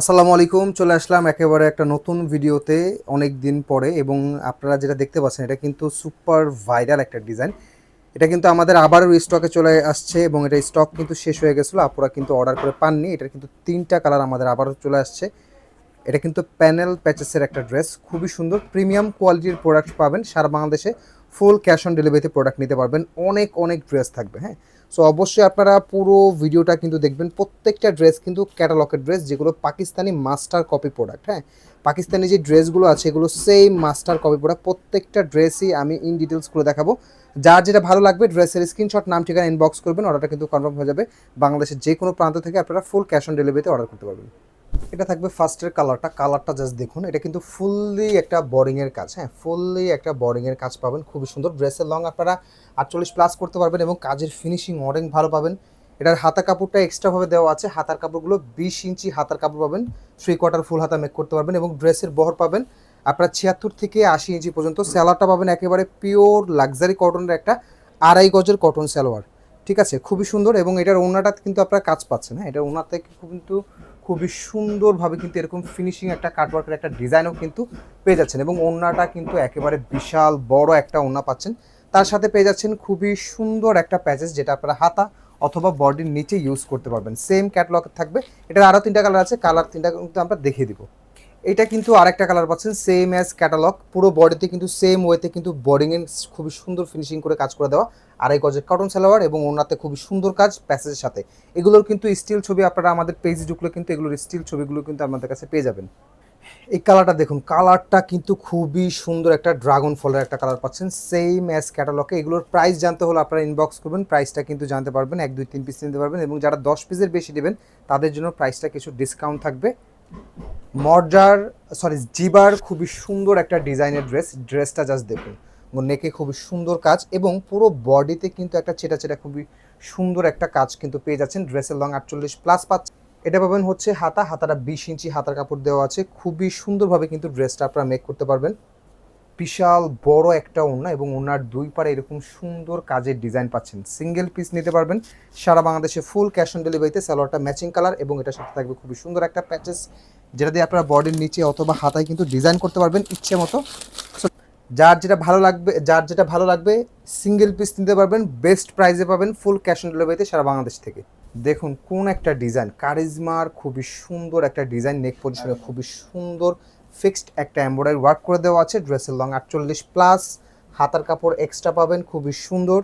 আসসালামু আলাইকুম। চলে আসলাম একেবারে একটা নতুন ভিডিওতে অনেক দিন পরে, এবং আপনারা যেটা দেখতে পাচ্ছেন এটা কিন্তু সুপার ভাইরাল একটা ডিজাইন। এটা কিন্তু আমাদের আবারও স্টকে চলে আসছে, এবং এটা স্টক কিন্তু শেষ হয়ে গেছিলো, আপনারা কিন্তু অর্ডার করে পাননি। এটা কিন্তু 3টা কালার আমাদের আবারও চলে আসছে। এটা কিন্তু প্যানেল প্যাচেসের একটা ড্রেস, খুবই সুন্দর প্রিমিয়াম কোয়ালিটির প্রোডাক্ট পাবেন সারা বাংলাদেশে। ফুল ক্যাশ অন ডেলিভারিতে প্রোডাক্ট নিতে পারবেন, অনেক অনেক ড্রেস থাকবে। হ্যাঁ, সো অবশ্যই আপনারা পুরো ভিডিওটা কিন্তু দেখবেন। প্রত্যেকটা ড্রেস কিন্তু ক্যাটালগের ড্রেস, যেগুলো পাকিস্তানি মাস্টার কপি প্রোডাক্ট। হ্যাঁ, পাকিস্তানি যে ড্রেসগুলো আছে এগুলো সেম মাস্টার কপি প্রোডাক্ট। প্রত্যেকটা ড্রেসই আমি ইন ডিটেলস করে দেখাবো। যার যেটা ভালো লাগবে ড্রেসের স্ক্রিনশট, নাম, ঠিকানা ইনবক্স করবেন, অর্ডারটা কিন্তু কনফার্ম হয়ে যাবে। বাংলাদেশের যে কোনো প্রান্ত থেকে আপনারা ফুল ক্যাশ অন ডেলিভারিতে অর্ডার করতে পারবেন। এটা থাকবে ফার্স্টের কালারটা জাস্ট দেখুন। এটা কিন্তু ফুললি একটা বোরিংয়ের কাজ। হ্যাঁ, ফুললি একটা বোরিংয়ের কাজ পাবেন, খুবই সুন্দর। ড্রেসের লং আপনারা 48+ করতে পারবেন, এবং কাজের ফিনিশিং অনেক ভালো পাবেন। এটার হাতা কাপড়টা এক্সট্রাভাবে দেওয়া আছে। হাতার কাপড়গুলো 20 ইঞ্চি হাতার কাপড় পাবেন, 3/4 ফুল হাতা মেক করতে পারবেন, এবং ড্রেসের বহর পাবেন আপনার 76 থেকে 80 ইঞ্চি পর্যন্ত। স্যালোয়ারটা পাবেন একেবারে পিওর লাক্সারি কটনের একটা 2.5 গজের কটন স্যালোয়ার। ঠিক আছে, খুবই সুন্দর। এবং এটার ওড়নাটা কিন্তু আপনারা কাজ পাচ্ছেন। হ্যাঁ, এটার ওড়না থেকে কিন্তু খুবই সুন্দরভাবে কিন্তু এরকম ফিনিশিং একটা কাটওয়ার্কের একটা ডিজাইনও কিন্তু পেয়ে যাচ্ছেন, এবং ওড়নাটা কিন্তু একেবারে বিশাল বড় একটা ওড়না পাচ্ছেন। তার সাথে পেয়ে যাচ্ছেন খুবই সুন্দর একটা প্যাচেস, যেটা আপনারা হাতা অথবা বডির নিচে ইউজ করতে পারবেন। সেম ক্যাটলগ থাকবে। এটার আরও 3টা কালার আছে, কালার 3টা কিন্তু আমরা দেখিয়ে দিব। এটা কিন্তু আরেকটা কালার পাচ্ছেন সেম অ্যাজ ক্যাটালগ, পুরো বডিতে কিন্তু সেম ওয়েতে কিন্তু বোর্ডিংয়ে খুবই সুন্দর ফিনিশিং করে কাজ করে দেওয়া। 2.5 গজের কটন সালোয়ার, এবং ওনাতে খুবই সুন্দর কাজ প্যাসেজের সাথে। এগুলোর কিন্তু স্টিল ছবি আপনারা আমাদের পেজে ঢুকলে কিন্তু এগুলোর স্টিল ছবিগুলো কিন্তু আমাদের কাছে পেয়ে যাবেন। এই কালারটা দেখুন, কালারটা কিন্তু খুবই সুন্দর একটা ড্রাগন ফলের একটা কালার পাচ্ছেন সেম অ্যাজ ক্যাটালগে। এগুলোর প্রাইস জানতে হলে আপনারা ইনবক্স করবেন, প্রাইসটা কিন্তু জানতে পারবেন। 1, 2, 3 পিস নিতে পারবেন, এবং যারা 10 পিসের বেশি নেবেন তাদের জন্য প্রাইসটা কিছু ডিসকাউন্ট থাকবে। জিবার খুবই সুন্দর একটা ডিজাইনের ড্রেসটা জাস্ট দেখুন। নেকে খুবই সুন্দর কাজ, এবং পুরো বডিতে কিন্তু একটা ছেটা খুবই সুন্দর একটা কাজ কিন্তু পেয়ে যাচ্ছেন। ড্রেসের লং 48+ পাচ্ছেন। এটা পাবেন হচ্ছে হাতাটা 20 ইঞ্চি হাতার কাপড় দেওয়া আছে। খুবই সুন্দরভাবে কিন্তু ড্রেসটা আপনারা মেক করতে পারবেন। বিশাল বড় একটা ওড়না, এবং ওড়নার 2 পারে এরকম সুন্দর কাজের ডিজাইন পাচ্ছেন। সিঙ্গেল পিস নিতে পারবেন সারা বাংলাদেশে ফুল ক্যাশ অন ডেলিভারিতে। সালোয়ারটা ম্যাচিং কালার, এবং এটার সাথে থাকবে খুবই সুন্দর একটা প্যাচেস, যেটা দিয়ে আপনারা বডির নিচে অথবা হাতায় কিন্তু ডিজাইন করতে পারবেন ইচ্ছে মতো। যার যেটা ভালো লাগবে সিঙ্গেল পিস নিতে পারবেন, বেস্ট প্রাইসে পাবেন ফুল ক্যাশ অন ডেলিভারিতে সারা বাংলাদেশ থেকে। দেখুন কোন একটা ডিজাইন, কারিজমার খুবই সুন্দর একটা ডিজাইন। নেক পজিশনে খুবই সুন্দর ফিক্সড একটা এমব্রয়ডারি ওয়ার্ক করে দেওয়া আছে। ড্রেসের লং 48+, হাতার কাপড় এক্সট্রা পাবেন, খুবই সুন্দর।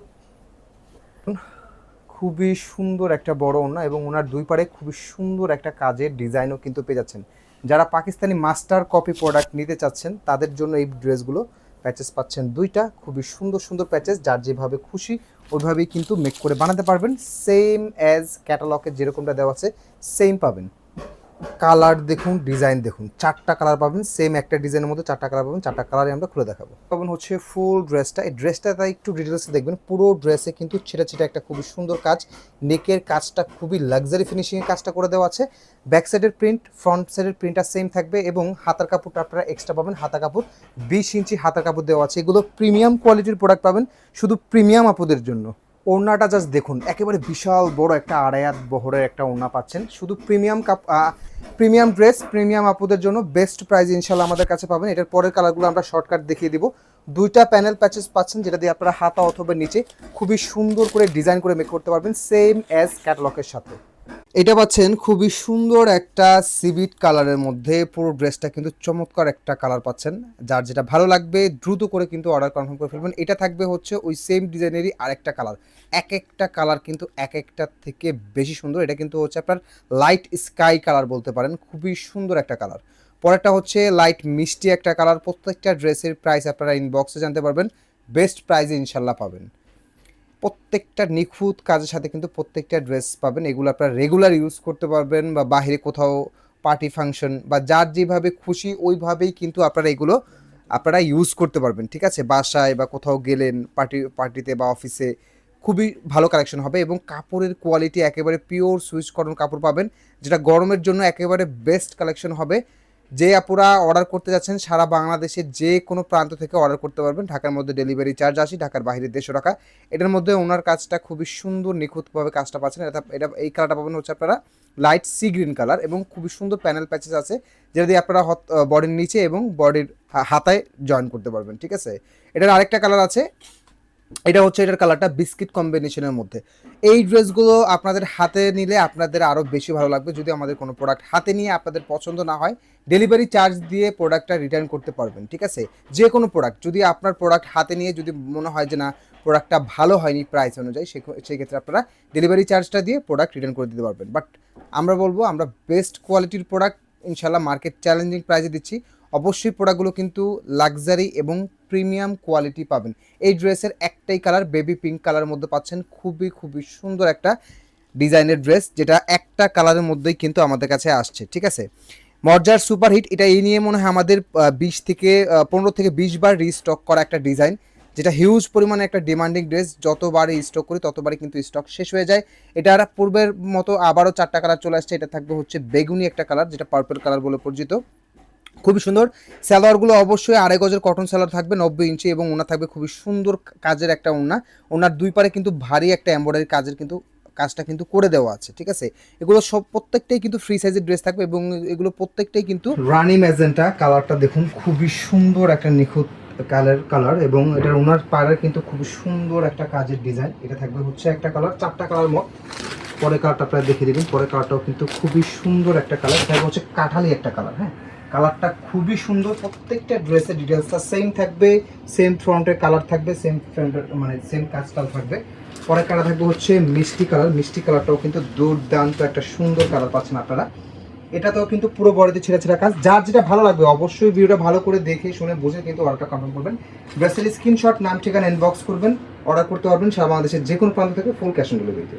খুবই সুন্দর একটা বড় ওড়না, এবং ওনার 2 পারে খুবই সুন্দর একটা কাজের ডিজাইনও কিন্তু পেয়ে যাচ্ছেন। যারা পাকিস্তানি মাস্টার কপি প্রোডাক্ট নিতে চাচ্ছেন তাদের জন্য এই ড্রেসগুলো। প্যাচেস পাচ্ছেন 2টা, খুবই সুন্দর সুন্দর প্যাচেস। যার যেভাবে খুশি ওইভাবেই কিন্তু মেক করে বানাতে পারবেন। সেম অ্যাজ ক্যাটালগে যেরকমটা দেওয়া আছে সেম পাবেন। কালার দেখুন, ডিজাইন দেখুন, 4টা কালার পাবেন। সেম একটা ডিজাইনের মধ্যে 4টা কালার পাবেন। 4টা কালারই আমরা খুলে দেখাবো। পাবেন হচ্ছে ফুল ড্রেসটা। এই ড্রেসটা তাই একটু ডিটেলসে দেখবেন। পুরো ড্রেসে কিন্তু ছেটা একটা খুবই সুন্দর কাজ। নেকের কাজটা খুবই লাক্সারি ফিনিশিংয়ের কাজটা করে দেওয়া আছে। ব্যাক সাইডের প্রিন্ট, ফ্রন্ট সাইডের প্রিন্টটা সেম থাকবে, এবং হাতার কাপড়টা আপনারা এক্সট্রা পাবেন। হাতা কাপড় 20 ইঞ্চি হাতার কাপড় দেওয়া আছে। এগুলো প্রিমিয়াম কোয়ালিটির প্রোডাক্ট পাবেন শুধু প্রিমিয়াম আপুদের জন্য। ওড়নাটা জাস্ট দেখুন, একেবারে বিশাল বড় একটা 2.5 হাত বহরের একটা ওড়না পাচ্ছেন। শুধু প্রিমিয়াম ড্রেস প্রিমিয়াম আপুদের জন্য বেস্ট প্রাইস ইনশাল্লাহ আমাদের কাছে পাবেন। এটার পরের কালারগুলো আমরা শর্টকাট দেখিয়ে দিব। 2টা প্যানেল প্যাচেস পাচ্ছেন, যেটা দিয়ে আপনারা হাতা অথবা নিচে খুবই সুন্দর করে ডিজাইন করে মেক করতে পারবেন সেম অ্যাজ ক্যাটালগের সাথে। এটা পাচ্ছেন খুবই সুন্দর একটা সিভিট কালারের মধ্যে। পুরো ড্রেসটা কিন্তু চমৎকার একটা কালার পাচ্ছেন। যার যেটা ভালো লাগবে দ্রুত করে কিন্তু অর্ডার কনফার্ম করে ফেলবেন। এটা থাকবে হচ্ছে ওই সেম ডিজাইনেরই আরেকটা কালার। এক একটা কালার কিন্তু এক একটার থেকে বেশি সুন্দর। এটা কিন্তু হচ্ছে আপনার লাইট স্কাই কালার বলতে পারেন, খুবই সুন্দর একটা কালার। পরেরটা হচ্ছে লাইট মিষ্টি একটা কালার। প্রত্যেকটা ড্রেসের প্রাইস আপনারা ইনবক্সে জানতে পারবেন, বেস্ট প্রাইসে ইনশাল্লাহ পাবেন। প্রত্যেকটা নিখুঁত কাজের সাথে কিন্তু প্রত্যেকটা ড্রেস পাবেন। এগুলো আপনারা রেগুলার ইউজ করতে পারবেন, বা বাইরে কোথাও পার্টি ফাংশন বা যার যেভাবে খুশি ওইভাবেই কিন্তু আপনারা ইউজ করতে পারবেন। ঠিক আছে, বাসায় বা কোথাও গেলেন পার্টিতে বা অফিসে খুবই ভালো কালেকশন হবে। এবং কাপড়ের কোয়ালিটি একেবারে পিওর সুইচ কটন কাপড় পাবেন, যেটা গরমের জন্য একেবারে বেস্ট কালেকশন হবে। যে আপুরা অর্ডার করতে যাচ্ছেন সারা বাংলাদেশের যে কোনো প্রান্ত থেকে অর্ডার করতে পারবেন। ঢাকার মধ্যে ডেলিভারি চার্জ ৮০, ঢাকার বাইরে ১৫০ টাকা। এটার মধ্যে ওনার কাজটা খুবই সুন্দর নিখুঁতভাবে কাজটা পাচ্ছেন। এটা এই কালারটা পাবেন হচ্ছে আপনারা লাইট সি গ্রিন কালার, এবং খুবই সুন্দর প্যানেল প্যাচেস আছে যেটা দিয়ে আপনারা বডির নিচে এবং বডির হাতায় জয়েন করতে পারবেন। ঠিক আছে, এটার আরেকটা কালার আছে, এটা হচ্ছে এটার কালারটা বিস্কিট কম্বিনেশনের মধ্যে। এই ড্রেসগুলো আপনাদের হাতে নিলে আপনাদের আরও বেশি ভালো লাগবে। যদি আমাদের কোনো প্রোডাক্ট হাতে নিয়ে আপনাদের পছন্দ না হয়, ডেলিভারি চার্জ দিয়ে প্রোডাক্টটা রিটার্ন করতে পারবেন। ঠিক আছে, যে কোনো প্রোডাক্ট যদি আপনার প্রোডাক্ট হাতে নিয়ে যদি মনে হয় যে না প্রোডাক্টটা ভালো হয়নি প্রাইস অনুযায়ী, সেক্ষেত্রে আপনারা ডেলিভারি চার্জটা দিয়ে প্রোডাক্ট রিটার্ন করে দিতে পারবেন। বাট আমরা বলবো আমরা বেস্ট কোয়ালিটির প্রোডাক্ট ইনশাল্লাহ মার্কেট চ্যালেঞ্জিং প্রাইসে দিচ্ছি। অবশ্যই প্রোডাক্টগুলো কিন্তু লাক্সারি এবং প্রিমিয়াম কোয়ালিটি পাবেন। এই ড্রেসের একটাই কালার বেবি পিঙ্ক কালারের মধ্যে পাচ্ছেন, খুবই খুবই সুন্দর একটা ডিজাইনের ড্রেস, যেটা একটা কালারের মধ্যেই কিন্তু আমাদের কাছে আসছে। ঠিক আছে, মর্জার সুপারহিট, এটা এই নিয়ে মনে হয় আমাদের 15 থেকে 20 বার রিস্টক করা একটা ডিজাইন, যেটা হিউজ পরিমাণে একটা ডিমান্ডিং ড্রেস। যতবারই স্টক করি ততবারই কিন্তু স্টক শেষ হয়ে যায়। এটার পূর্বের মতো আবারও 4টা কালার চলে আসছে। এটা থাকবে হচ্ছে বেগুনি একটা কালার, যেটা পার্পল কালার বলে পরিচিত, খুবই সুন্দর। সালোয়ারগুলো অবশ্যই 2.5 গজের কটন সালোয়ার থাকবে 90 ইঞ্চি, এবং ওনা থাকবে খুবই সুন্দর কাজের একটা ওনা। ওনার দুই পারে কিন্তু ভারী একটা এমব্রয়ডারি কাজের কিন্তু কাজটা কিন্তু করে দেওয়া আছে। ঠিক আছে, এগুলো সব প্রত্যেকটাই কিন্তু ফ্রি সাইজের ড্রেস থাকবে, এবং এগুলো প্রত্যেকটাই কিন্তু রানি ম্যাজেন্টা কালারটা দেখুন, খুবই সুন্দর একটা নিখুঁত কালার, এবং এটার ওনার পাড়ের কিন্তু খুবই সুন্দর একটা কাজের ডিজাইন। এটা থাকবে হচ্ছে একটা কালার, 4টা কালার মোট। পরে কালারটা আপনারা দেখিয়ে দেবেন, পরে কালারটাও কিন্তু খুবই সুন্দর একটা কালার, থাকবে হচ্ছে কাঠালি একটা কালার। হ্যাঁ, কালারটা খুবই সুন্দর। প্রত্যেকটা ড্রেসের ডিটেলসটা সেম থাকবে, সেম ফ্রন্টের কালার থাকবে, সেম ফ্রন্টের মানে সেম কাজটাও থাকবে। পরে কালার থাকবে হচ্ছে মিষ্টি কালার, মিষ্টি কালারটাও কিন্তু দুর্দান্ত একটা সুন্দর কালার পাচ্ছেন আপনারা। এটাতেও কিন্তু পুরো বডিতে ছেঁড়া ছেঁড়া কাজ। যার যেটা ভালো লাগবে অবশ্যই ভিডিওটা ভালো করে দেখে শুনে বুঝে কিন্তু অর্ডারটা কনফার্ম করবেন। ড্রেসের স্ক্রিনশট, নাম ঠিকানা ইনবক্স করবেন, অর্ডার করতে পারবেন সারা বাংলাদেশের যে কোনো প্রান্ত থেকে ফুল ক্যাশ অন ডেলিভারিতে।